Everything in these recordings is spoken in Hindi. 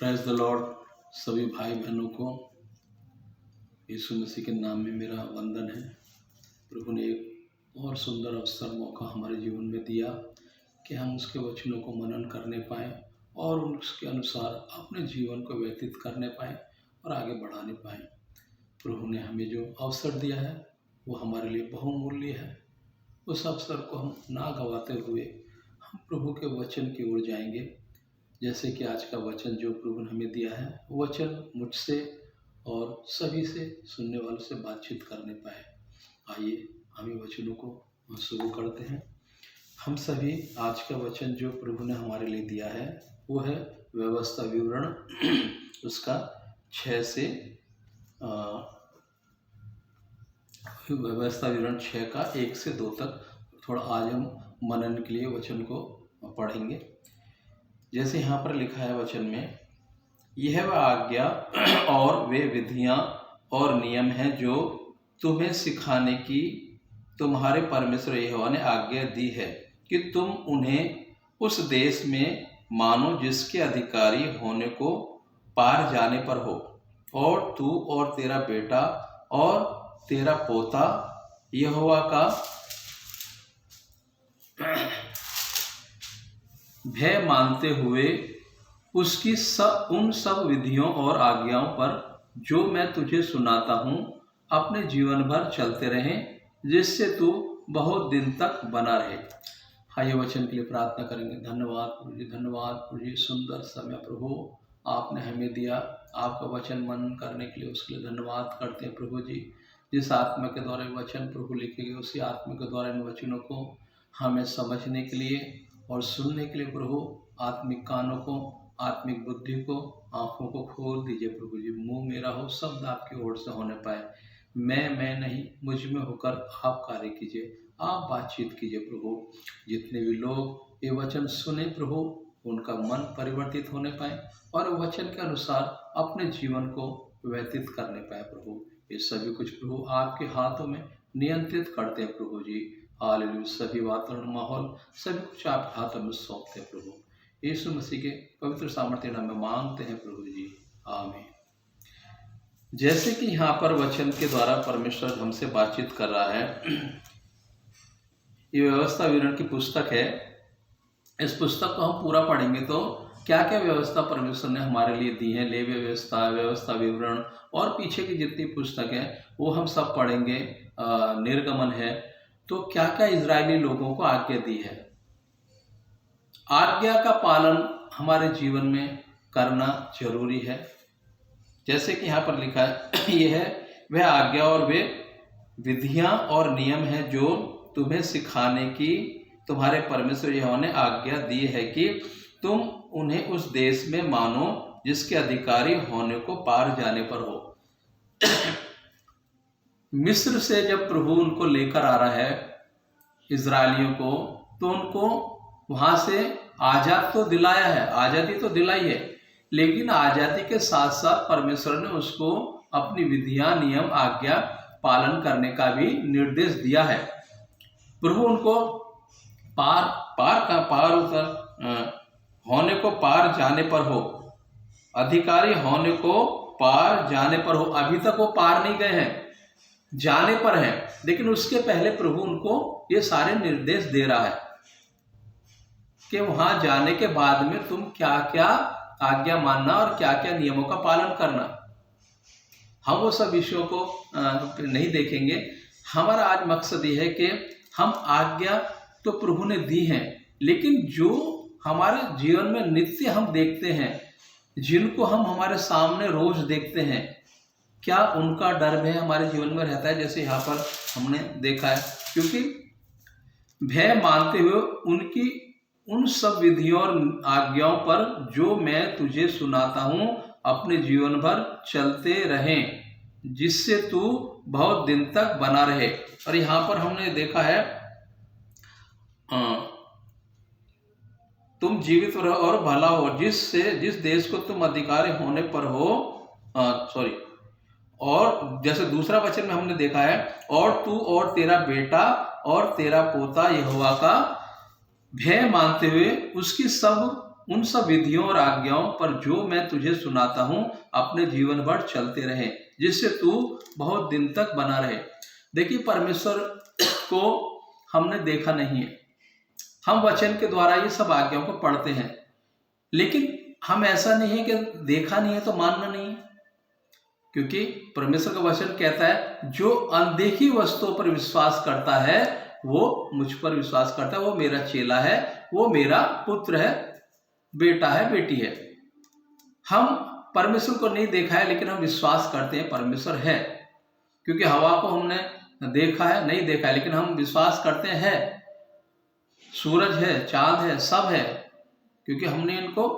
Praise the Lord. सभी भाई बहनों को यीशु मसीह के नाम में मेरा वंदन है। प्रभु ने एक और सुंदर अवसर मौका हमारे जीवन में दिया कि हम उसके वचनों को मनन करने पाएँ और उसके अनुसार अपने जीवन को व्यतीत करने पाएँ और आगे बढ़ाने पाएँ। प्रभु ने हमें जो अवसर दिया है वो हमारे लिए बहुमूल्य है। उस अवसर को हम ना गंवाते हुए हम प्रभु के वचन की ओर जाएंगे। जैसे कि आज का वचन जो प्रभु ने हमें दिया है, वो वचन मुझसे और सभी से, सुनने वालों से बातचीत करने पाए। आइए हम ये वचनों को शुरू करते हैं। हम सभी आज का वचन जो प्रभु ने हमारे लिए दिया है वो है व्यवस्था विवरण उसका 6 से व्यवस्था विवरण 6 का 1 से 2 तक थोड़ा आज हम मनन के लिए वचन को पढ़ेंगे। जैसे यहाँ पर लिखा है वचन में, यह वह आज्ञा और वे विधियाँ और नियम हैं जो तुम्हें सिखाने की तुम्हारे परमेश्वर यहोवा ने आज्ञा दी है कि तुम उन्हें उस देश में मानो जिसके अधिकारी होने को पार जाने पर हो, और तू और तेरा बेटा और तेरा पोता यहोवा का भय मानते हुए उसकी उन सब विधियों और आज्ञाओं पर जो मैं तुझे सुनाता हूँ अपने जीवन भर चलते रहें, जिससे तू बहुत दिन तक बना रहे। आइए वचन के लिए प्रार्थना करेंगे। धन्यवाद प्रभु जी, धन्यवाद प्रभु जी, सुंदर समय प्रभु आपने हमें दिया आपका वचन मनन करने के लिए, उसके लिए धन्यवाद करते हैं प्रभु जी। जिस आत्मा के द्वारा वचन प्रभु लिखे गए, उसी आत्मा के द्वारा इन वचनों को हमें समझने के लिए और सुनने के लिए प्रभु आत्मिक कानों को, आत्मिक बुद्धि को, आँखों को खोल दीजिए प्रभु जी। मुंह मेरा हो, शब्द आपकी ओर से होने पाए। मैं नहीं, मुझ में होकर आप कार्य कीजिए, आप बातचीत कीजिए प्रभु। जितने भी लोग ये वचन सुने प्रभु, उनका मन परिवर्तित होने पाए और वचन के अनुसार अपने जीवन को व्यतीत करने पाए प्रभु। ये सभी कुछ प्रभु आपके हाथों में नियंत्रित करते हैं प्रभु जी। हालेलुया। सभी वातावरण, माहौल, सभी कुछ आपके हाथों में सौंपते हैं प्रभु। यीशु मसीह के पवित्र सामर्थ्य नाम में मांगते हैं प्रभु जी, आमीन। जैसे कि यहाँ पर वचन के द्वारा परमेश्वर हमसे बातचीत कर रहा है, ये व्यवस्था विवरण की पुस्तक है। इस पुस्तक को हम पूरा पढ़ेंगे तो क्या क्या व्यवस्था परमेश्वर ने हमारे लिए दी है, लेवी व्यवस्था, व्यवस्था विवरण और पीछे की जितनी पुस्तक है वो हम सब पढ़ेंगे। निर्गमन है, तो क्या क्या इजरायली लोगों को आज्ञा दी है। आज्ञा का पालन हमारे जीवन में करना जरूरी है। जैसे कि यहाँ पर लिखा है, यह है वह आज्ञा और वे विधियां और नियम हैं जो तुम्हें सिखाने की तुम्हारे परमेश्वर यहोवा ने आज्ञा दी है कि तुम उन्हें उस देश में मानो जिसके अधिकारी होने को पार जाने पर हो। मिस्र से जब प्रभु उनको लेकर आ रहा है इजरायलियों को, तो उनको वहां से आजाद तो दिलाया है, आजादी तो दिलाई है, लेकिन आजादी के साथ साथ परमेश्वर ने उसको अपनी विधियां, नियम, आज्ञा पालन करने का भी निर्देश दिया है। प्रभु उनको होने को पार जाने पर हो, अधिकारी होने को पार जाने पर हो। अभी तक वो पार नहीं गए हैं, जाने पर है, लेकिन उसके पहले प्रभु उनको ये सारे निर्देश दे रहा है कि वहां जाने के बाद में तुम क्या क्या आज्ञा मानना और क्या क्या नियमों का पालन करना। हम वो सब विषयों को नहीं देखेंगे। हमारा आज मकसद ये है कि हम आज्ञा तो प्रभु ने दी हैं, लेकिन जो हमारे जीवन में नित्य हम देखते हैं, जिनको हम हमारे सामने रोज देखते हैं, क्या उनका डर भय हमारे जीवन में रहता है। जैसे यहाँ पर हमने देखा है, क्योंकि भय मानते हुए उनकी उन सब विधियों और आज्ञाओं पर जो मैं तुझे सुनाता हूँ अपने जीवन भर चलते रहें, जिससे तू बहुत दिन तक बना रहे। और यहाँ पर हमने देखा है, तुम जीवित रहो और भला हो, जिस देश को तुम अधिकारी होने पर हो, और जैसे दूसरा वचन में हमने देखा है, और तू और तेरा बेटा और तेरा पोता यहोवा का भय मानते हुए उसकी सब उन सब विधियों और आज्ञाओं पर जो मैं तुझे सुनाता हूँ अपने जीवन भर चलते रहे, जिससे तू बहुत दिन तक बना रहे। देखिए, परमेश्वर को हमने देखा नहीं है, हम वचन के द्वारा ये सब आज्ञाओं को पढ़ते हैं, लेकिन हम ऐसा नहीं है कि देखा नहीं है तो मानना नहीं है, क्योंकि परमेश्वर का वचन कहता है जो अनदेखी वस्तुओं पर विश्वास करता है वो मुझ पर विश्वास करता है, वो मेरा चेला है, वो मेरा पुत्र है, बेटा है, बेटी है। हम परमेश्वर को नहीं देखा है, लेकिन हम विश्वास करते हैं परमेश्वर है, क्योंकि हवा को हमने देखा है, नहीं देखा है, लेकिन हम विश्वास करते हैं सूरज है, चांद है, सब है, क्योंकि हमने इनको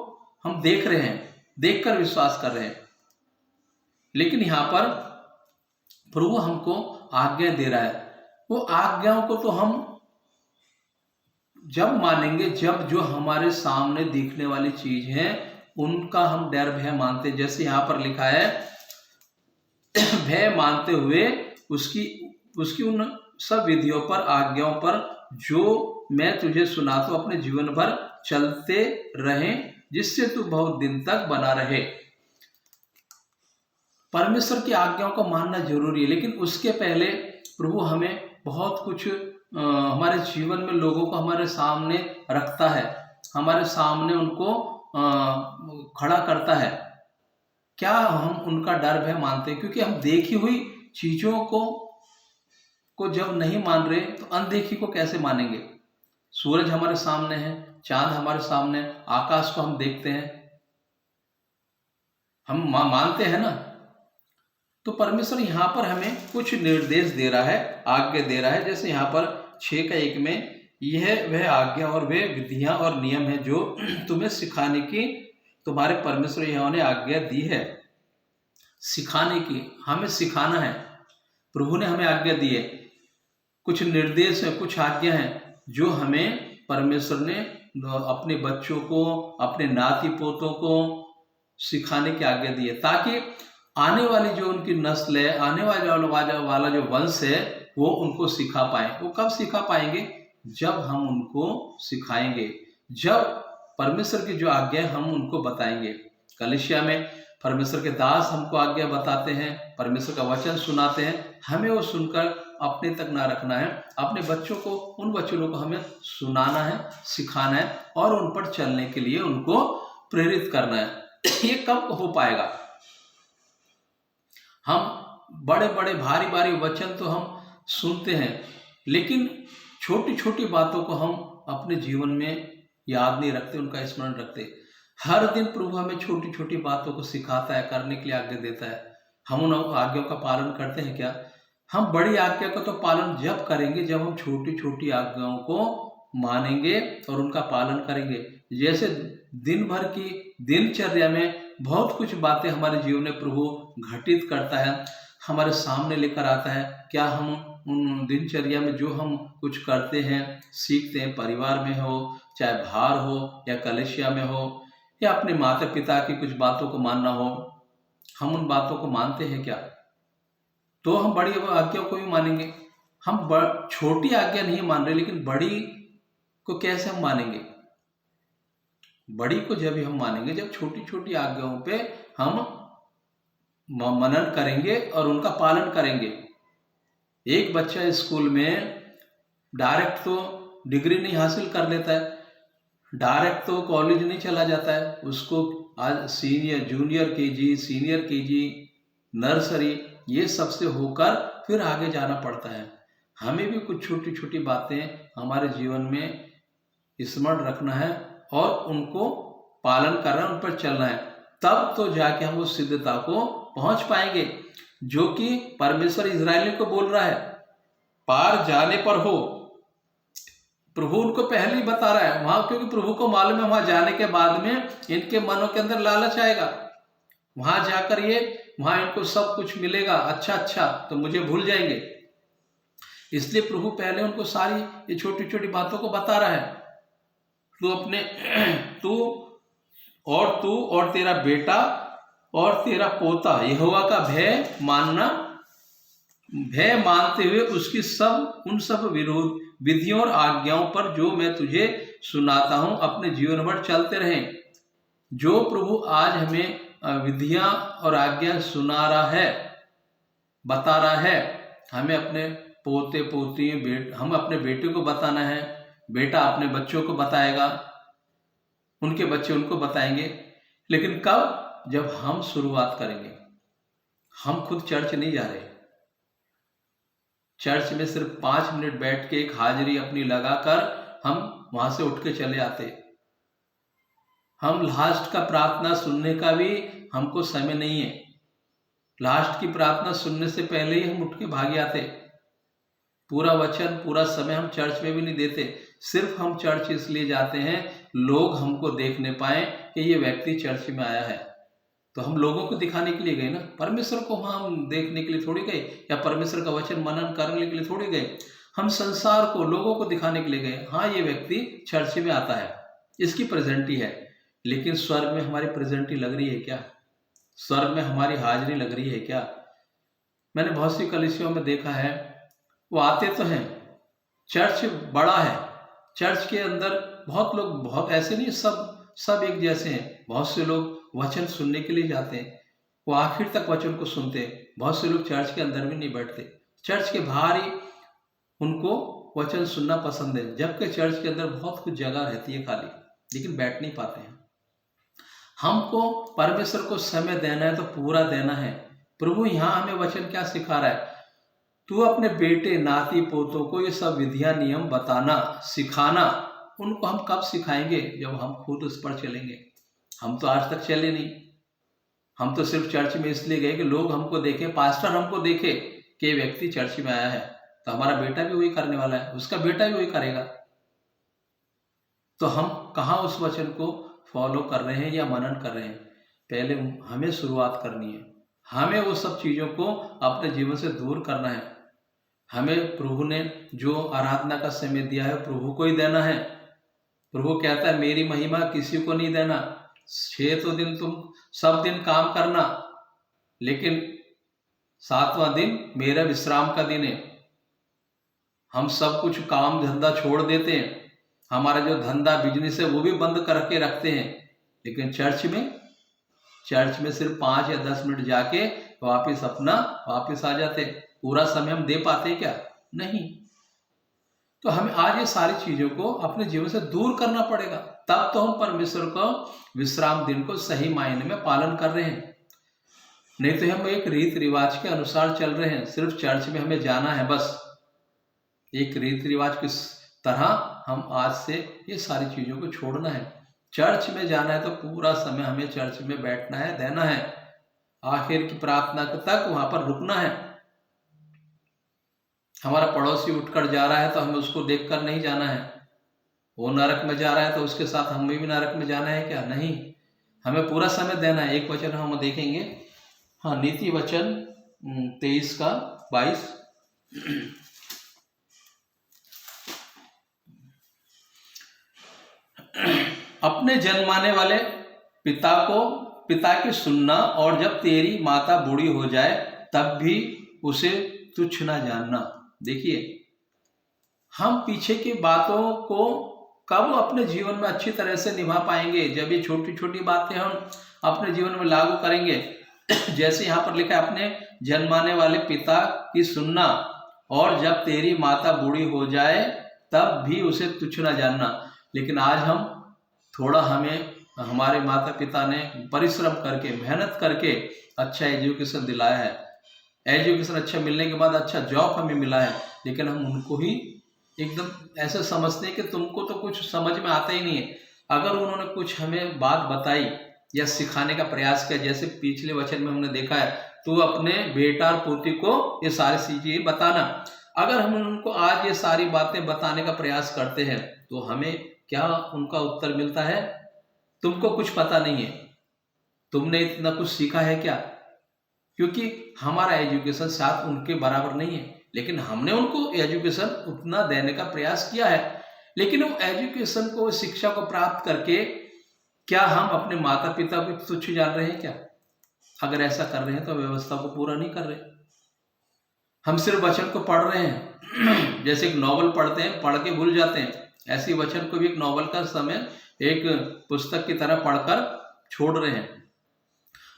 हम देख रहे हैं, देखकर विश्वास कर रहे हैं। लेकिन यहाँ पर प्रभु हमको आज्ञा दे रहा है, वो आज्ञाओं को तो हम जब मानेंगे जब जो हमारे सामने दिखने वाली चीज है उनका हम डर भय मानते, जैसे यहाँ पर लिखा है भय मानते हुए उसकी उन सब विधियों पर आज्ञाओं पर जो मैं तुझे सुनाता हूं अपने जीवन भर चलते रहें, जिससे तू बहुत दिन तक बना रहे। परमेश्वर की आज्ञाओं को मानना जरूरी है, लेकिन उसके पहले प्रभु हमें बहुत कुछ हमारे जीवन में लोगों को हमारे सामने रखता है, हमारे सामने उनको खड़ा करता है। क्या हम उनका डर भय मानते हैं? क्योंकि हम देखी हुई चीजों को जब नहीं मान रहे तो अनदेखी को कैसे मानेंगे? सूरज हमारे सामने है, चांद हमारे सामने, आकाश को हम देखते हैं, हम मानते हैं ना। तो परमेश्वर यहाँ पर हमें कुछ निर्देश दे रहा है, आज्ञा दे रहा है, जैसे यहाँ पर 6:1 में यह वह आज्ञा और वे विधियां और नियम है जो तुम्हें सिखाने की तुम्हारे परमेश्वर यहोवा ने आज्ञा दी है। सिखाने की, हमें सिखाना है, प्रभु ने हमें आज्ञा दी है। कुछ निर्देश है, कुछ आज्ञा है जो हमें परमेश्वर ने अपने बच्चों को, अपने नाती पोतों को सिखाने की आज्ञा दी है, ताकि आने वाली जो उनकी नस्ल है, आने वाला जो वंश है, वो उनको सिखा पाए। वो कब सिखा पाएंगे? जब हम उनको सिखाएंगे, जब परमेश्वर की जो आज्ञा है हम उनको बताएंगे। कलीसिया में परमेश्वर के दास हमको आज्ञा बताते हैं, परमेश्वर का वचन सुनाते हैं, हमें वो सुनकर अपने तक ना रखना है, अपने बच्चों को, उन वचनों को हमें सुनाना है, सिखाना है और उन पर चलने के लिए उनको प्रेरित करना है। ये कब हो पाएगा? हम बड़े बड़े भारी भारी वचन तो हम सुनते हैं, लेकिन छोटी छोटी बातों को हम अपने जीवन में याद नहीं रखते, उनका स्मरण रखते। हर दिन प्रभु हमें छोटी छोटी बातों को सिखाता है, करने के लिए आज्ञा देता है। हम उन आज्ञाओं का पालन करते हैं क्या? हम बड़ी आज्ञा का तो पालन जब करेंगे जब हम छोटी छोटी आज्ञाओं को मानेंगे और उनका पालन करेंगे। जैसे दिन भर की दिनचर्या में बहुत कुछ बातें हमारे जीवन में प्रभु घटित करता है, हमारे सामने लेकर आता है। क्या हम उन दिनचर्या में जो हम कुछ करते हैं, सीखते हैं, परिवार में हो, चाहे बाहर हो या कलीसिया में हो, या अपने माता पिता की कुछ बातों को मानना हो, हम उन बातों को मानते हैं क्या? तो हम बड़ी आज्ञा को भी मानेंगे। हम छोटी आज्ञा नहीं मान रहे, लेकिन बड़ी को कैसे हम मानेंगे? बड़ी को जब हम मानेंगे जब छोटी छोटी आज्ञाओं पे हम मनन करेंगे और उनका पालन करेंगे। एक बच्चा स्कूल में डायरेक्ट तो डिग्री नहीं हासिल कर लेता है, डायरेक्ट तो कॉलेज नहीं चला जाता है, उसको आज junior KG, senior KG, nursery, ये सबसे होकर फिर आगे जाना पड़ता है। हमें भी कुछ छोटी छोटी बातें हमारे जीवन में स्मरण रखना है और उनको पालन करना है, उन पर चलना है, तब तो जाके हम उस सिद्धता को पहुंच पाएंगे जो कि परमेश्वर इजराइली को बोल रहा है, पार जाने पर हो। प्रभु उनको पहले ही बता रहा है वहां, क्योंकि प्रभु को मालूम है वहां जाने के बाद में इनके मनों के अंदर लालच आएगा, वहां जाकर वहां इनको सब कुछ मिलेगा अच्छा, तो मुझे भूल जाएंगे। इसलिए प्रभु पहले उनको सारी ये छोटी छोटी बातों को बता रहा है। तू और तेरा बेटा और तेरा पोता यहोवा का भय मानते हुए उसकी उन सब विधियों और आज्ञाओं पर जो मैं तुझे सुनाता हूँ अपने जीवन भर चलते रहें। जो प्रभु आज हमें विधियां और आज्ञा सुना रहा है, बता रहा है, हमें अपने पोते पोती हम अपने बेटे को बताना है, बेटा अपने बच्चों को बताएगा, उनके बच्चे उनको बताएंगे। लेकिन कब? जब हम शुरुआत करेंगे। हम खुद चर्च नहीं जा रहे, चर्च में सिर्फ 5 मिनट बैठ के एक हाजिरी अपनी लगाकर हम वहां से उठ के चले आते। हम लास्ट का प्रार्थना सुनने का भी हमको समय नहीं है। लास्ट की प्रार्थना सुनने से पहले ही हम उठ के भाग आते। पूरा वचन, पूरा समय हम चर्च में भी नहीं देते। सिर्फ हम चर्च इसलिए जाते हैं लोग हमको देखने पाए कि ये व्यक्ति चर्च में आया है। तो हम लोगों को दिखाने के लिए गए ना, परमेश्वर को हम देखने के लिए थोड़ी गए, या परमेश्वर का वचन मनन करने के लिए थोड़ी गए। हम संसार को, लोगों को दिखाने के लिए गए, हाँ ये व्यक्ति चर्च में आता है, इसकी प्रेजेंटी है। लेकिन स्वर्ग में हमारी प्रेजेंटी लग रही है क्या? स्वर्ग में हमारी हाजिरी लग रही है क्या? मैंने बहुत सी कलीसियों में देखा है, वो आते तो हैं, चर्च बड़ा है, चर्च के अंदर बहुत लोग, बहुत ऐसे नहीं, सब एक जैसे हैं। बहुत से लोग वचन सुनने के लिए जाते हैं, वो आखिर तक वचन को सुनते हैं। बहुत से लोग चर्च के अंदर भी नहीं बैठते, चर्च के बाहर ही उनको वचन सुनना पसंद है, जबकि चर्च के अंदर बहुत कुछ जगह रहती है खाली, लेकिन बैठ नहीं पाते हैं। हमको परमेश्वर को समय देना है तो पूरा देना है। प्रभु यहाँ हमें वचन क्या सिखा रहा है? तू अपने बेटे नाती पोतों को ये सब विधियां नियम बताना, सिखाना। उनको हम कब सिखाएंगे? जब हम खुद उस पर चलेंगे। हम तो आज तक चले नहीं, हम तो सिर्फ चर्च में इसलिए गए कि लोग हमको देखें, पास्टर हमको देखे कि व्यक्ति चर्च में आया है, तो हमारा बेटा भी वही करने वाला है, उसका बेटा भी वही करेगा। तो हम कहाँ उस वचन को फॉलो कर रहे हैं या मनन कर रहे हैं? पहले हमें शुरुआत करनी है। हमें वो सब चीज़ों को अपने जीवन से दूर करना है। हमें प्रभु ने जो आराधना का समय दिया है प्रभु को ही देना है। प्रभु कहता है मेरी महिमा किसी को नहीं देना। 6 तो दिन तुम सब दिन काम करना, लेकिन 7वां दिन मेरा विश्राम का दिन है। हम सब कुछ काम धंधा छोड़ देते हैं, हमारा जो धंधा बिजनेस है वो भी बंद करके रखते हैं, लेकिन चर्च में सिर्फ 5 या 10 मिनट जाके वापिस आ जाते। पूरा समय हम दे पाते क्या? नहीं। तो हमें आज ये सारी चीजों को अपने जीवन से दूर करना पड़ेगा, तब तो हम परमेश्वर को विश्राम दिन को सही मायने में पालन कर रहे हैं। नहीं तो हम एक रीति रिवाज के अनुसार चल रहे हैं। सिर्फ चर्च में हमें जाना है, बस एक रीति रिवाज किस तरह हम आज से ये सारी चीजों को छोड़ना है। चर्च में जाना है तो पूरा समय हमें चर्च में बैठना है, देना है, आखिर की प्रार्थना तक वहां पर रुकना है। हमारा पड़ोसी उठकर जा रहा है तो हमें उसको देखकर नहीं जाना है। वो नरक में जा रहा है तो उसके साथ हमें भी नरक में जाना है क्या? नहीं, हमें पूरा समय देना है। एक वचन हम देखेंगे, हाँ, नीति वचन 23:22। अपने जन्माने वाले पिता की सुनना, और जब तेरी माता बूढ़ी हो जाए तब भी उसे तुच्छ ना जानना। देखिए, हम पीछे की बातों को कब अपने जीवन में अच्छी तरह से निभा पाएंगे? जब ये छोटी छोटी बातें हम अपने जीवन में लागू करेंगे। जैसे यहाँ पर लिखा है, अपने जन्माने वाले पिता की सुनना, और जब तेरी माता बूढ़ी हो जाए तब भी उसे तुच्छ ना जानना। लेकिन आज हम थोड़ा, हमारे माता पिता ने परिश्रम करके, मेहनत करके अच्छा एजुकेशन दिलाया है, एजुकेशन अच्छा मिलने के बाद अच्छा जॉब हमें मिला है, लेकिन हम उनको ही एकदम ऐसे समझते हैं कि तुमको तो कुछ समझ में आता ही नहीं है। अगर उन्होंने कुछ हमें बात बताई या सिखाने का प्रयास किया, जैसे पिछले वचन में हमने देखा है, तू अपने बेटा और पोती को ये सारी चीजें बताना। अगर हम उनको आज ये सारी बातें बताने का प्रयास करते हैं तो हमें क्या उनका उत्तर मिलता है? तुमको कुछ पता नहीं है, तुमने इतना कुछ सीखा है क्या? क्योंकि हमारा एजुकेशन शायद उनके बराबर नहीं है, लेकिन हमने उनको एजुकेशन उतना देने का प्रयास किया है। लेकिन वो एजुकेशन को, शिक्षा को प्राप्त करके क्या हम अपने माता पिता को तुच्छ जान रहे हैं क्या? अगर ऐसा कर रहे हैं तो व्यवस्था को पूरा नहीं कर रहे। हम सिर्फ वचन को पढ़ रहे हैं, जैसे एक नॉवल पढ़ते हैं, पढ़ के भूल जाते हैं। ऐसी वचन को भी एक नॉवल का समय एक पुस्तक की तरह पढ़कर छोड़ रहे हैं।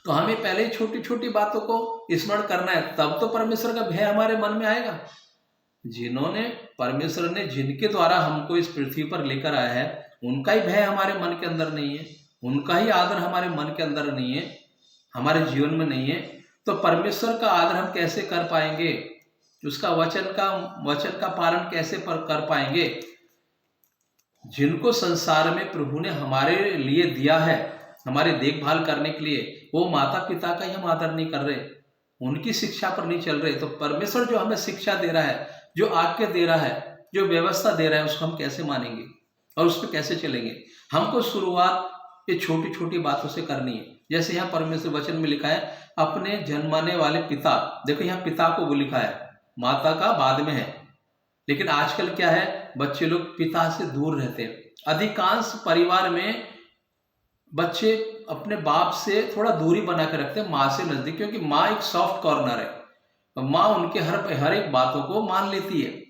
तो हमें पहले ही छोटी छोटी बातों को स्मरण करना है, तब तो परमेश्वर का भय हमारे मन में आएगा। जिन्होंने परमेश्वर ने जिनके द्वारा हमको इस पृथ्वी पर लेकर आया है, उनका ही भय हमारे मन के अंदर नहीं है, उनका ही आदर हमारे मन के अंदर नहीं है, हमारे जीवन में नहीं है, तो परमेश्वर का आदर हम कैसे कर पाएंगे? उसका वचन का पालन कैसे कर पाएंगे? जिनको संसार में प्रभु ने हमारे लिए दिया है, हमारी देखभाल करने के लिए, वो माता पिता का ही हम आदर नहीं कर रहे, उनकी शिक्षा पर नहीं चल रहे, तो परमेश्वर जो हमें शिक्षा दे रहा है, जो आज्ञा दे रहा है, जो व्यवस्था दे रहा है, उसको हम कैसे मानेंगे और उस पर कैसे चलेंगे? हमको शुरुआत ये छोटी छोटी बातों से करनी है। जैसे यहाँ परमेश्वर वचन में लिखा है, अपने जन्माने वाले पिता, देखो यहाँ पिता को वो लिखा है, माता का बाद में है। लेकिन आजकल क्या है, बच्चे लोग पिता से दूर रहते हैं। अधिकांश परिवार में बच्चे अपने बाप से थोड़ा दूरी बना के रखते हैं, माँ से नजदीक, क्योंकि माँ एक सॉफ्ट कॉर्नर है। माँ उनके हर एक बातों को मान लेती है,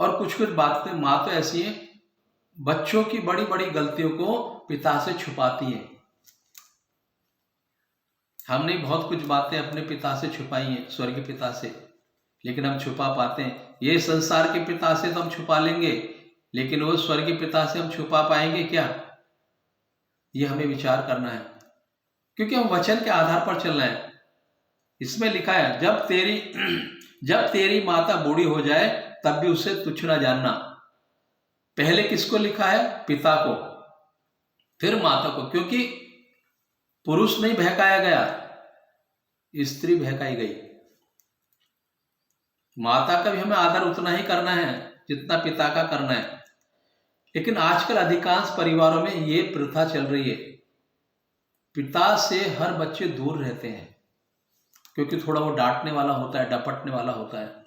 और कुछ कुछ बातें माँ तो ऐसी है, बच्चों की बड़ी बड़ी गलतियों को पिता से छुपाती है। हमने बहुत कुछ बातें अपने पिता से छुपाई हैं, स्वर्गीय पिता से, लेकिन हम छुपा पाते हैं। ये संसार के पिता से तो हम छुपा लेंगे, लेकिन वो स्वर्गीय पिता से हम छुपा पाएंगे क्या? ये हमें विचार करना है, क्योंकि हम वचन के आधार पर चल रहे हैं। इसमें लिखा है, जब तेरी माता बूढ़ी हो जाए तब भी उसे तुच्छ ना जानना। पहले किसको लिखा है? पिता को, फिर माता को, क्योंकि पुरुष नहीं बहकाया गया, स्त्री बहकाई गई। माता का भी हमें आदर उतना ही करना है जितना पिता का करना है। लेकिन आजकल अधिकांश परिवारों में ये प्रथा चल रही है, पिता से हर बच्चे दूर रहते हैं, क्योंकि थोड़ा वो डांटने वाला होता है, डपटने वाला होता है।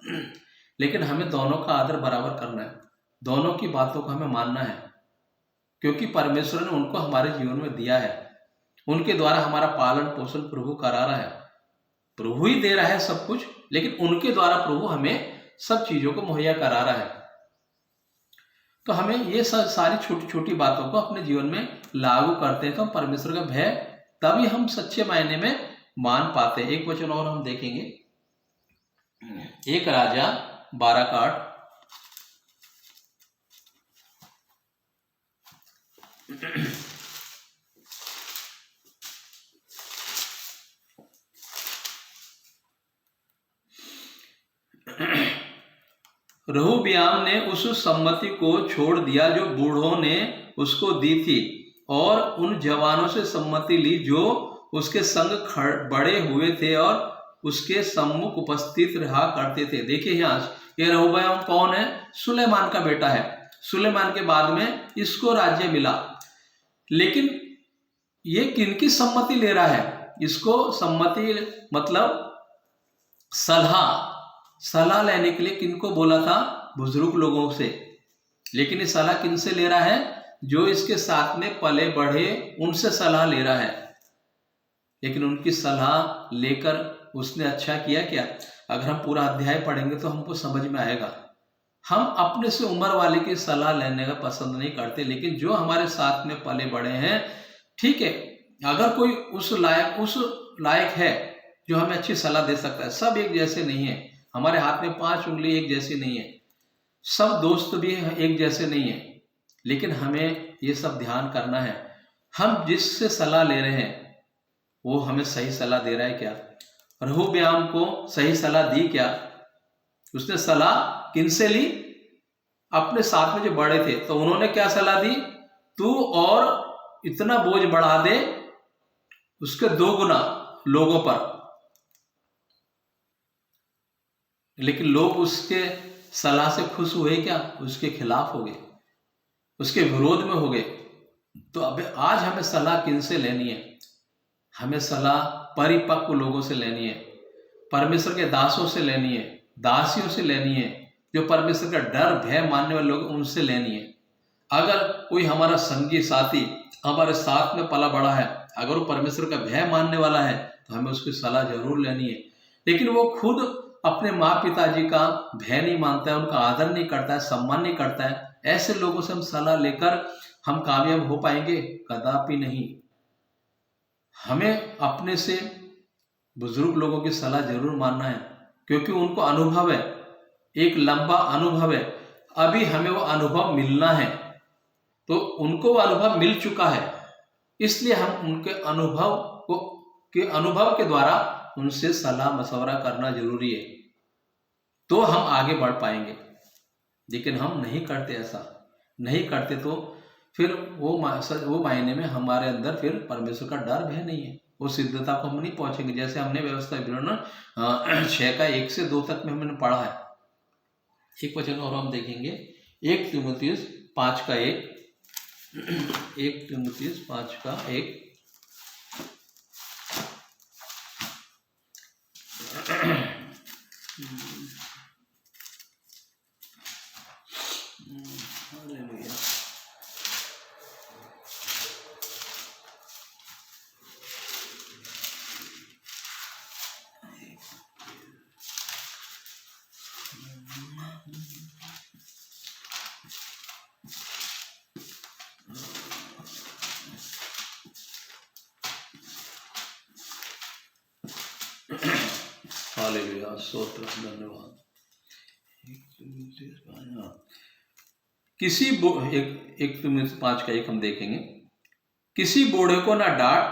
लेकिन हमें दोनों का आदर बराबर करना है, दोनों की बातों को हमें मानना है, क्योंकि परमेश्वर ने उनको हमारे जीवन में दिया है। उनके द्वारा हमारा पालन पोषण प्रभु करा रहा है, प्रभु ही दे रहा है सब कुछ, लेकिन उनके द्वारा प्रभु हमें सब चीजों को मुहैया करा रहा है। तो हमें ये सारी छोटी छोटी बातों को अपने जीवन में लागू करते हैं, तो हम परमेश्वर का भय तभी हम सच्चे मायने में मान पाते हैं। एक वचन और हम देखेंगे, 1 राजा 12:8। रहोबियाम ने उस सम्मति को छोड़ दिया जो बूढ़ों ने उसको दी थी, और उन जवानों से सम्मति ली जो उसके संग बड़े हुए थे और उसके सम्मुख उपस्थित रहा करते थे। देखिए यहाँ ये रहोबियाम कौन है? सुलेमान का बेटा है। सुलेमान के बाद में इसको राज्य मिला, लेकिन ये किनकी सम्मति ले रहा है? इसको सम्मति मतलब सलाह लेने के लिए किनको बोला था? बुजुर्ग लोगों से। लेकिन ये सलाह किनसे ले रहा है? जो इसके साथ में पले बढ़े उनसे सलाह ले रहा है। लेकिन उनकी सलाह लेकर उसने अच्छा किया क्या? अगर हम पूरा अध्याय पढ़ेंगे तो हमको समझ में आएगा। हम अपने से उम्र वाले की सलाह लेने का पसंद नहीं करते, लेकिन जो हमारे साथ में पले बढ़े हैं, ठीक है, अगर कोई उस लायक है जो हमें अच्छी सलाह दे सकता है। सब एक जैसे नहीं है, हमारे हाथ में 5 उंगली एक जैसी नहीं है, सब दोस्त भी एक जैसे नहीं है। लेकिन हमें ये सब ध्यान करना है, हम जिससे सलाह ले रहे हैं वो हमें सही सलाह दे रहा है क्या? रहोबियाम को सही सलाह दी क्या? उसने सलाह किनसे ली? अपने साथ में जो बड़े थे, तो उन्होंने क्या सलाह दी? तू और इतना बोझ बढ़ा दे उसके 2 गुना लोगों पर। लेकिन लोग उसके सलाह से खुश हुए क्या? उसके खिलाफ हो गए, उसके विरोध में हो गए। तो अब आज हमें सलाह किनसे लेनी है? हमें सलाह परिपक्व लोगों से लेनी है, परमेश्वर के दासों से लेनी है, दासियों से लेनी है, जो परमेश्वर का डर भय मानने वाले लोग उनसे लेनी है। अगर कोई हमारा संगी साथी हमारे साथ में पला बड़ा है, अगर वो परमेश्वर का भय मानने वाला है, तो हमें उसकी सलाह जरूर लेनी है। लेकिन वो खुद अपने माँ पिताजी का भय नहीं मानता है, उनका आदर नहीं करता है, सम्मान नहीं करता है, ऐसे लोगों से हम सलाह लेकर हम कामयाब हो पाएंगे? कदापि नहीं। हमें अपने से बुजुर्ग लोगों की सलाह जरूर मानना है, क्योंकि उनको अनुभव है, एक लंबा अनुभव है। अभी हमें वो अनुभव मिलना है, तो उनको वो अनुभव मिल चुका है, इसलिए हम उनके अनुभव के द्वारा उनसे सलाह मशवरा करना जरूरी है, तो हम आगे बढ़ पाएंगे। लेकिन हम नहीं करते, ऐसा नहीं करते तो फिर वो मायने में हमारे अंदर फिर परमेश्वर का डर भय नहीं है, वो सिद्धता को हम नहीं पहुंचेंगे। जैसे हमने व्यवस्था विवरण 6 का 1 से 2 तक में हमने पढ़ा है। एक वचन और हम देखेंगे, 1 तीमुथियुस 5 का 1, 1 तीमुथियुस 5 का 1। हालेलुया, स्तोत्र, धन्यवाद। किसी एक 5 का 1 हम देखेंगे, किसी बूढ़े को ना डांट,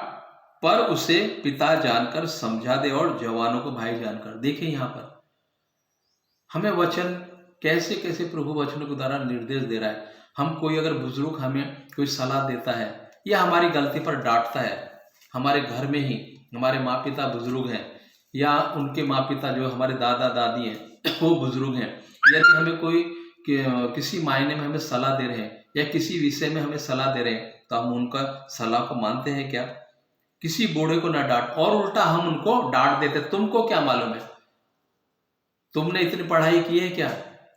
पर उसे पिता जानकर समझा दे और जवानों को भाई जानकर। देखिए यहाँ पर हमें वचन कैसे कैसे प्रभु वचनों के द्वारा निर्देश दे रहा है। हम कोई अगर बुजुर्ग हमें कोई सलाह देता है या हमारी गलती पर डांटता है, हमारे घर में ही हमारे माँ पिता बुजुर्ग हैं या उनके माँ पिता जो हमारे दादा दादी हैं वो बुजुर्ग हैं, यदि हमें कोई किसी मायने में हमें सलाह दे रहे हैं या किसी विषय में हमें सलाह दे रहे हैं, तो हम उनका सलाह को मानते हैं क्या? किसी बूढ़े को ना डांट, और उल्टा हम उनको डांट देते, तुमको क्या मालूम है, तुमने इतनी पढ़ाई की है क्या,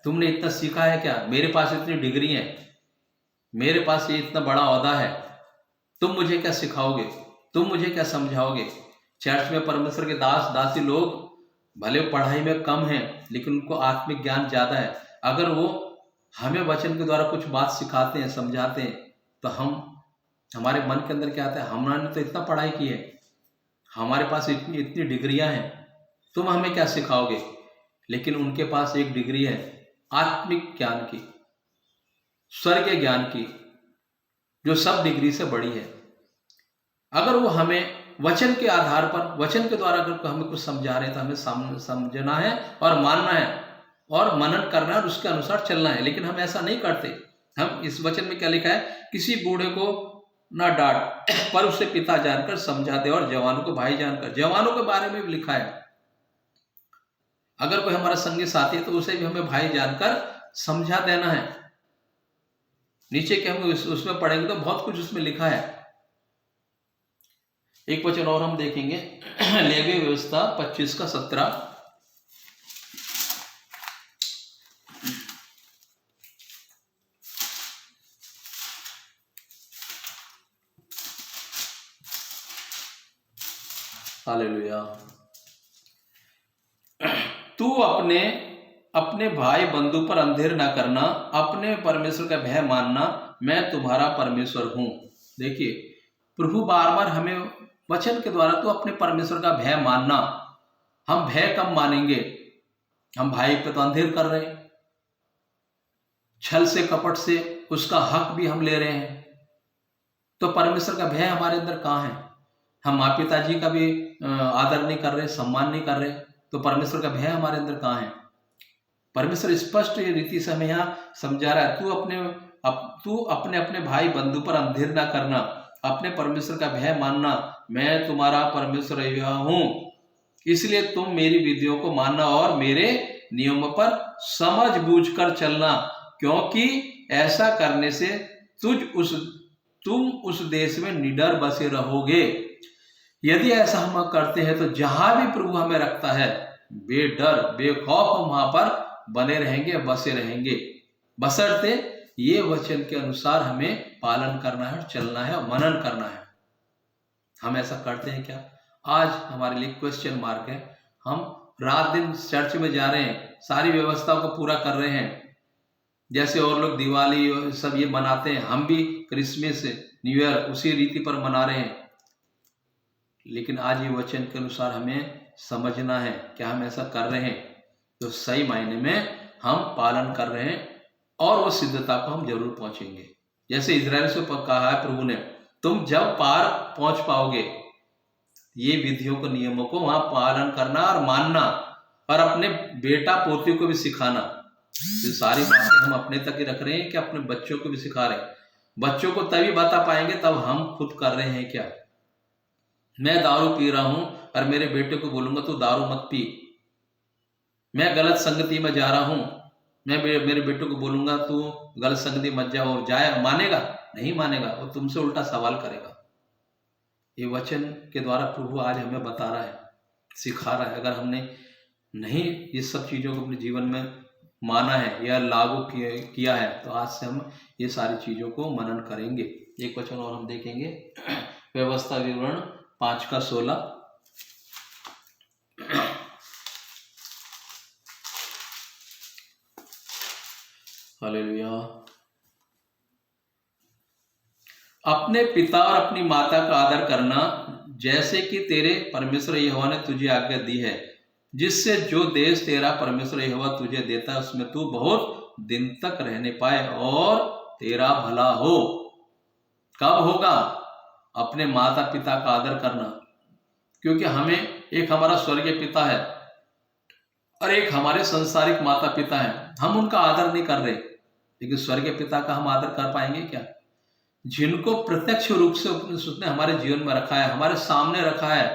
तुमने इतना सीखा है क्या, मेरे पास इतनी डिग्री है, मेरे पास ये इतना बड़ा ओहदा है, तुम मुझे क्या सिखाओगे, तुम मुझे क्या समझाओगे। चर्च में परमेश्वर के दास दासी लोग भले पढ़ाई में कम हैं, लेकिन उनको आत्मिक ज्ञान ज्यादा है। अगर वो हमें वचन के द्वारा कुछ बात सिखाते हैं, समझाते हैं, तो हमारे मन के अंदर क्या आता है, हमने तो इतना पढ़ाई की है, हमारे पास इतनी इतनी डिग्रियां हैं, तुम हमें क्या सिखाओगे। लेकिन उनके पास एक डिग्री है आत्मिक ज्ञान की, स्वर्गीय ज्ञान की, जो सब डिग्री से बड़ी है। अगर वो हमें वचन के आधार पर, वचन के द्वारा अगर हमें कुछ समझा रहे हैं, तो हमें समझना है और मानना है और मनन करना है और उसके अनुसार चलना है। लेकिन हम ऐसा नहीं करते। हम इस वचन में क्या लिखा है, किसी बूढ़े को ना डांट, पर उसे पिता जानकर समझा दे और जवानों को भाई जानकर। जवानों के बारे में भी लिखा है, अगर कोई हमारा संगी साथी है तो उसे भी हमें भाई जानकर समझा देना है। नीचे के हम उसमें पढ़ेंगे तो बहुत कुछ उसमें लिखा है। एक वचन और हम देखेंगे, लेवी व्यवस्था 25 का 17। हालेलुया। तू अपने अपने भाई बंधु पर अंधेर ना करना, अपने परमेश्वर का भय मानना, मैं तुम्हारा परमेश्वर हूं। देखिए प्रभु बार बार हमें वचन के द्वारा तो अपने परमेश्वर का भय मानना। हम भय कब मानेंगे, हम भाई पे तो अंधेर कर रहे हैं, छल से कपट से उसका हक भी हम ले रहे हैं, तो परमेश्वर का भय हमारे अंदर कहाँ है। हम माँ पिताजी का भी आदर नहीं कर रहे, सम्मान नहीं कर रहे, तो परमेश्वर का भय हमारे अंदर कहाँ है। परमेश्वर स्पष्ट रीति से हमें यहाँ समझा रहा है, तू अपने अपने भाई बंधु पर अंधेर ना करना, अपने परमेश्वर का भय मानना, मैं तुम्हारा परमेश्वर यहोवा हूं, इसलिए तुम मेरी विधियों को मानना और मेरे नियमों पर समझ बूझ कर चलना, क्योंकि ऐसा करने से तुम उस देश में निडर बसे रहोगे। यदि ऐसा हम करते हैं तो जहां भी प्रभु हमें रखता है, बेडर बेखौफ हम वहां पर बने रहेंगे, बसे रहेंगे, बशर्ते ये वचन के अनुसार हमें पालन करना है, चलना है और मनन करना है। हम ऐसा करते हैं क्या? आज हमारे लिए क्वेश्चन मार्क है। हम रात दिन चर्च में जा रहे हैं, सारी व्यवस्थाओं को पूरा कर रहे हैं, जैसे और लोग दिवाली और सब ये मनाते हैं, हम भी क्रिसमस न्यू ईयर उसी रीति पर मना रहे हैं। लेकिन आज ये वचन के अनुसार हमें समझना है, क्या हम ऐसा कर रहे हैं तो सही मायने में हम पालन कर रहे हैं और वो सिद्धता को हम जरूर पहुंचेंगे। जैसे इजराइल से कहा है प्रभु ने, तुम जब पार पहुंच पाओगे ये विधियों को नियमों को वहां पालन करना और मानना और अपने बेटा पोतियों को भी सिखाना। ये सारी बातें हम अपने तक ही रख रहे हैं कि अपने बच्चों को भी सिखा रहे हैं। बच्चों को तभी बता पाएंगे तब हम खुद कर रहे हैं क्या। मैं दारू पी रहा हूं और मेरे बेटे को बोलूंगा तू दारू मत पी, मैं गलत संगति में जा रहा हूं, मैं मेरे बेटे को बोलूंगा तू गलत संगति मत जा, और जाए मानेगा? नहीं मानेगा, वो तुमसे उल्टा सवाल करेगा। ये वचन के द्वारा प्रभु आज हमें बता रहा है, सिखा रहा है। अगर हमने नहीं ये सब चीज़ों को अपने जीवन में माना है या लागू किया है तो आज से हम ये सारी चीज़ों को मनन करेंगे। एक वचन और हम देखेंगे, व्यवस्था विवरण 5:16। हालेलुया। अपने पिता और अपनी माता का आदर करना, जैसे कि तेरे परमेश्वर यहोवा ने तुझे आज्ञा दी है, जिससे जो देश तेरा परमेश्वर यहोवा तुझे देता है उसमें तू बहुत दिन तक रहने पाए और तेरा भला हो। कब होगा? अपने माता पिता का आदर करना, क्योंकि हमें एक हमारा स्वर्गीय पिता है और एक हमारे संसारिक माता पिता हैं। हम उनका आदर नहीं कर रहे, लेकिन स्वर्गीय पिता का हम आदर कर पाएंगे क्या? जिनको प्रत्यक्ष रूप से उसने हमारे जीवन में रखा है, हमारे सामने रखा है,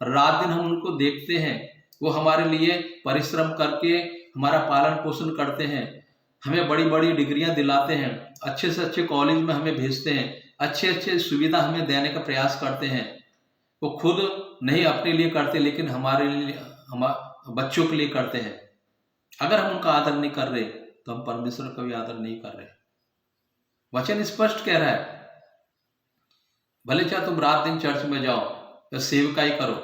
रात दिन हम उनको देखते हैं, वो हमारे लिए परिश्रम करके हमारा पालन पोषण करते हैं, हमें बड़ी बड़ी डिग्रियां दिलाते हैं, अच्छे से अच्छे कॉलेज में हमें भेजते हैं, अच्छे अच्छे सुविधा हमें देने का प्रयास करते हैं। वो खुद नहीं अपने लिए करते, लेकिन हमारे लिए, हमारे बच्चों के लिए करते हैं। अगर हम उनका आदर नहीं कर रहे तो हम परमेश्वर का भी आदर नहीं कर रहे। वचन स्पष्ट कह रहा है, भले चाहे तुम रात दिन चर्च में जाओ या सेवकाई करो,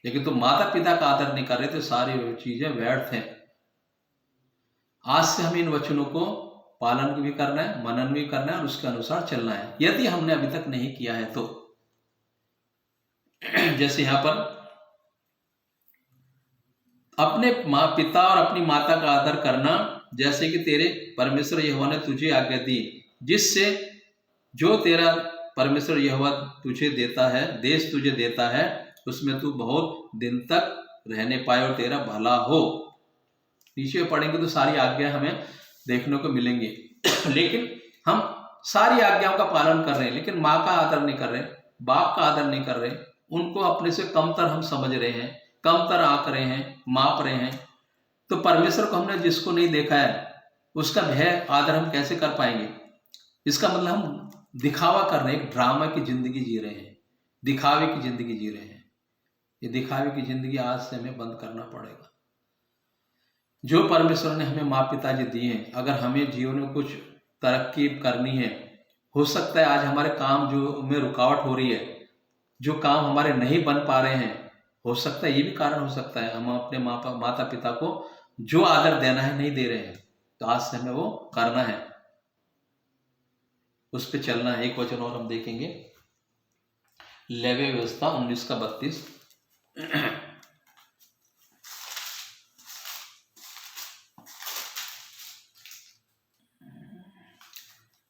लेकिन तुम माता पिता का आदर नहीं कर रहे तो सारी चीजें व्यर्थ हैं। आज से हमें इन वचनों को पालन भी करना है, मनन भी करना है और उसके अनुसार चलना है, यदि हमने अभी तक नहीं किया है तो। जैसे यहां पर अपने माँ पिता और अपनी माता का आदर करना, जैसे कि तेरे परमेश्वर यहोवा ने तुझे आज्ञा दी, जिससे जो तेरा परमेश्वर यहोवा तुझे देता है, देश तुझे देता है, उसमें तू बहुत दिन तक रहने पाए और तेरा भला हो। नीचे पढ़ेंगे तो सारी आज्ञा हमें देखने को मिलेंगी। लेकिन हम सारी आज्ञाओं का पालन कर रहे हैं, लेकिन माँ का आदर नहीं कर रहे, बाप का आदर नहीं कर रहे, उनको अपने से कमतर हम समझ रहे हैं, कमतर आंक रहे हैं, माप रहे हैं। तो परमेश्वर को हमने जिसको नहीं देखा है उसका भय आदर हम कैसे कर पाएंगे? इसका मतलब हम दिखावा कर रहे हैं, एक ड्रामा की जिंदगी जी रहे हैं, दिखावे की जिंदगी जी रहे हैं। ये दिखावे की जिंदगी आज से हमें बंद करना पड़ेगा। जो परमेश्वर ने हमें माँ पिताजी दिए हैं, अगर हमें जीवन में कुछ तरक्की करनी है, हो सकता है आज हमारे काम जो में रुकावट हो रही है, जो काम हमारे नहीं बन पा रहे हैं, हो सकता है ये भी कारण हो सकता है हम अपने माता पिता को जो आदर देना है नहीं दे रहे हैं। तो आज से हमें वो करना है, उस पर चलना है। एक वचन और हम देखेंगे, लेवी व्यवस्था 19:32।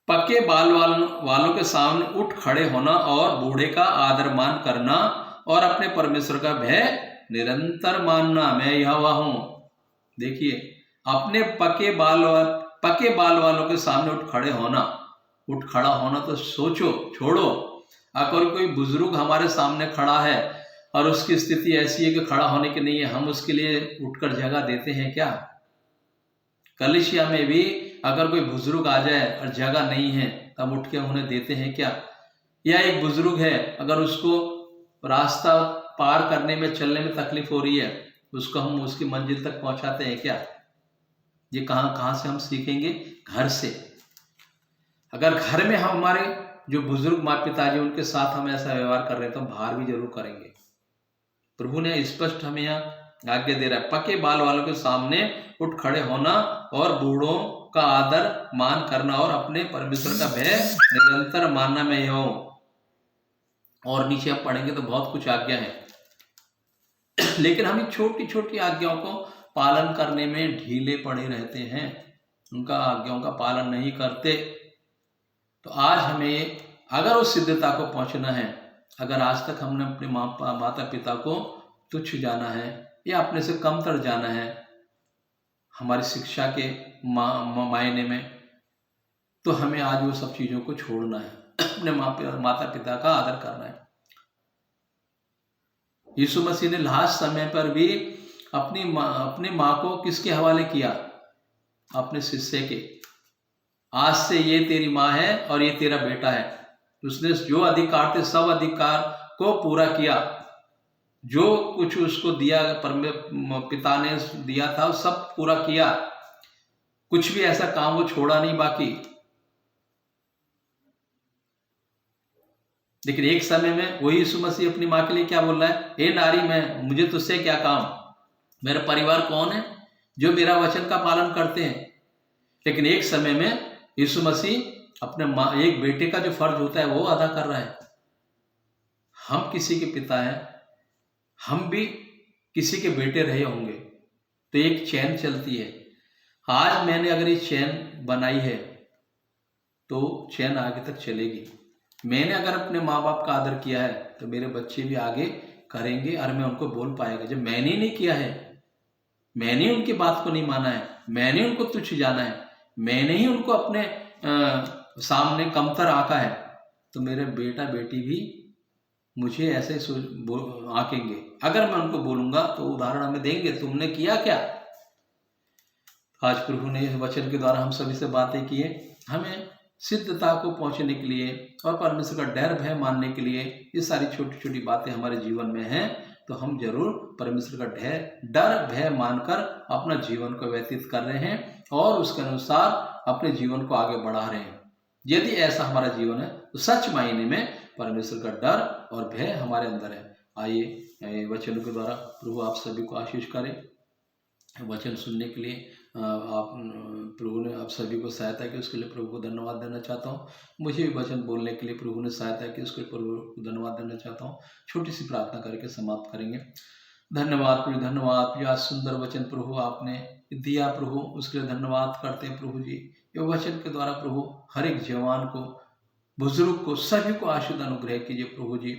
पक्के बाल वालों के सामने उठ खड़े होना और बूढ़े का आदर मान करना और अपने परमेश्वर का भय निरंतर मानना, मैं यहोवा हूं। देखिए, अपने पक्के बाल वालों के सामने उठ खड़ा होना तो सोचो, छोड़ो। अगर कोई बुजुर्ग हमारे सामने खड़ा है और उसकी स्थिति ऐसी है कि खड़ा होने की नहीं है, हम उसके लिए उठकर जगह देते हैं क्या? कलीसिया में भी अगर कोई बुजुर्ग आ जाए और जगह नहीं है तब उठ के उन्हें देते हैं क्या? या एक बुजुर्ग है, अगर उसको रास्ता पार करने में, चलने में तकलीफ हो रही है, उसको हम उसकी मंजिल तक पहुंचाते हैं क्या? ये कहां से हम सीखेंगे? घर से। अगर घर में हम हमारे जो बुजुर्ग माँ पिताजी उनके साथ हम ऐसा व्यवहार कर रहे हैं तो हम बाहर भी जरूर करेंगे। प्रभु ने स्पष्ट हमें यहाँ आज्ञा दे रहा है, पक्के बाल वालों के सामने उठ खड़े होना और बूढ़ों का आदर मान करना और अपने परमेश्वर का भय निरंतर मानना मैं यह हूं। और नीचे आप पढ़ेंगे तो बहुत कुछ आज्ञा है, लेकिन हम छोटी छोटी आज्ञाओं को पालन करने में ढीले पड़े रहते हैं, उनका आज्ञाओं का पालन नहीं करते। तो आज हमें अगर उस सिद्धता को पहुंचना है, अगर आज तक हमने अपने माता पिता को तुच्छ जाना है या अपने से कमतर जाना है हमारी शिक्षा के मायने में, तो हमें आज वो सब चीज़ों को छोड़ना है, अपने माता पिता का आदर करना है। यीशु मसीह ने लास्ट समय पर भी अपनी माँ को किसके हवाले किया? अपने शिष्य के। आज से ये तेरी माँ है और ये तेरा बेटा है। उसने जो अधिकार थे सब अधिकार को पूरा किया, जो कुछ उसको दिया पिता ने दिया था सब पूरा किया, कुछ भी ऐसा काम वो छोड़ा नहीं बाकी। लेकिन एक समय में वही यीशु मसीह अपनी माँ के लिए क्या बोल रहा है? हे नारी, मुझे तुझसे क्या काम, मेरा परिवार कौन है जो मेरा वचन का पालन करते हैं। लेकिन एक समय में यीशु मसीह अपने एक बेटे का जो फर्ज होता है वो अदा कर रहा है। हम किसी के पिता हैं, हम भी किसी के बेटे रहे होंगे, तो एक चैन चलती है। आज मैंने अगर ये चैन बनाई है तो चैन आगे तक चलेगी। मैंने अगर अपने माँ बाप का आदर किया है तो मेरे बच्चे भी आगे करेंगे और मैं उनको बोल पाएगा। जब मैंने नहीं किया है, मैंने उनकी बात को नहीं माना है, मैंने उनको तुच्छ जाना है, मैंने ही उनको अपने सामने कमतर आंका है, तो मेरे बेटा बेटी भी मुझे ऐसे आंकेंगे। अगर मैं उनको बोलूंगा तो उदाहरण हमें देंगे, तुमने किया क्या। आज प्रभु ने इस वचन के द्वारा हम सभी से बातें की है। हमें सिद्धता को पहुंचने के लिए और परमेश्वर का डर भय मानने के लिए ये सारी छोटी छोटी बातें हमारे जीवन में हैं, तो हम जरूर परमेश्वर का डर भय मानकर अपना जीवन को व्यतीत कर रहे हैं और उसके अनुसार अपने जीवन को आगे बढ़ा रहे हैं। यदि ऐसा हमारा जीवन है तो सच मायने में परमेश्वर का डर और भय हमारे अंदर है। आइए वचनों के द्वारा प्रभु आप सभी को आशीष करे। वचन सुनने के लिए आप प्रभु ने आप सभी को सहायता की, उसके लिए प्रभु को धन्यवाद देना चाहता हूँ। मुझे भी वचन बोलने के लिए प्रभु ने सहायता की, उसके लिए प्रभु को धन्यवाद देना चाहता हूँ। छोटी सी प्रार्थना करके समाप्त करेंगे। धन्यवाद प्रभु, धन्यवाद प्रभु, आज सुंदर वचन प्रभु आपने दिया प्रभु, उसके लिए धन्यवाद करते हैं प्रभु जी। ये वचन के द्वारा प्रभु हर एक जवान को, बुजुर्ग को, सभी को आशीष अनुग्रह कीजिए प्रभु जी।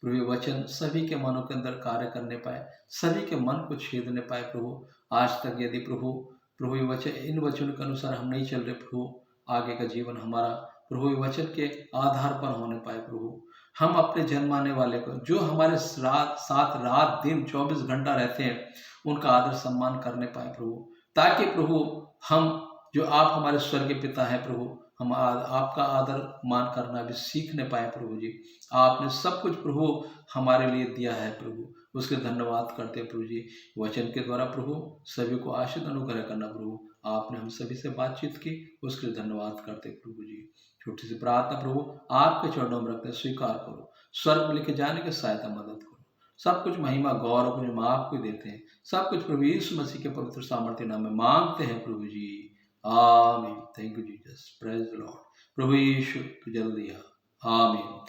प्रभु वचन सभी के मनों के अंदर कार्य करने पाए, सभी के मन को छेदने पाए प्रभु। आज तक यदि प्रभु वचन, इन वचनों के अनुसार हम नहीं चल रहे प्रभु, आगे का जीवन हमारा प्रभु वचन के आधार पर होने पाए प्रभु। हम अपने जन्माने वाले को, जो हमारे साथ रात दिन 24 घंटा रहते हैं, उनका आदर सम्मान करने पाए प्रभु, ताकि प्रभु हम जो आप हमारे स्वर्गीय पिता है प्रभु, हम आपका आदर मान करना भी सीखने पाए प्रभु जी। आपने सब कुछ प्रभु हमारे लिए दिया है प्रभु, उसके धन्यवाद करते हैं प्रभु जी। वचन के द्वारा प्रभु सभी को आशीष अनुग्रह करना प्रभु, आपने हम सभी से बातचीत की, उसके लिए धन्यवाद करते हैं प्रभु जी। छोटी सी प्रार्थना प्रभु आपके चरणों में रखते स्वीकार करो, स्वर्ग में लेके जाने की सहायता मदद करो। सब कुछ महिमा गौरव प्रभु आपको देते हैं, सब कुछ प्रभु यीशु मसीह के पवित्र सामर्थ्य नाम में मांगते हैं प्रभु जी, आमीन। Thank you Jesus, praise the Lord. प्रभु यीशु तू जल्दी आ, आमीन।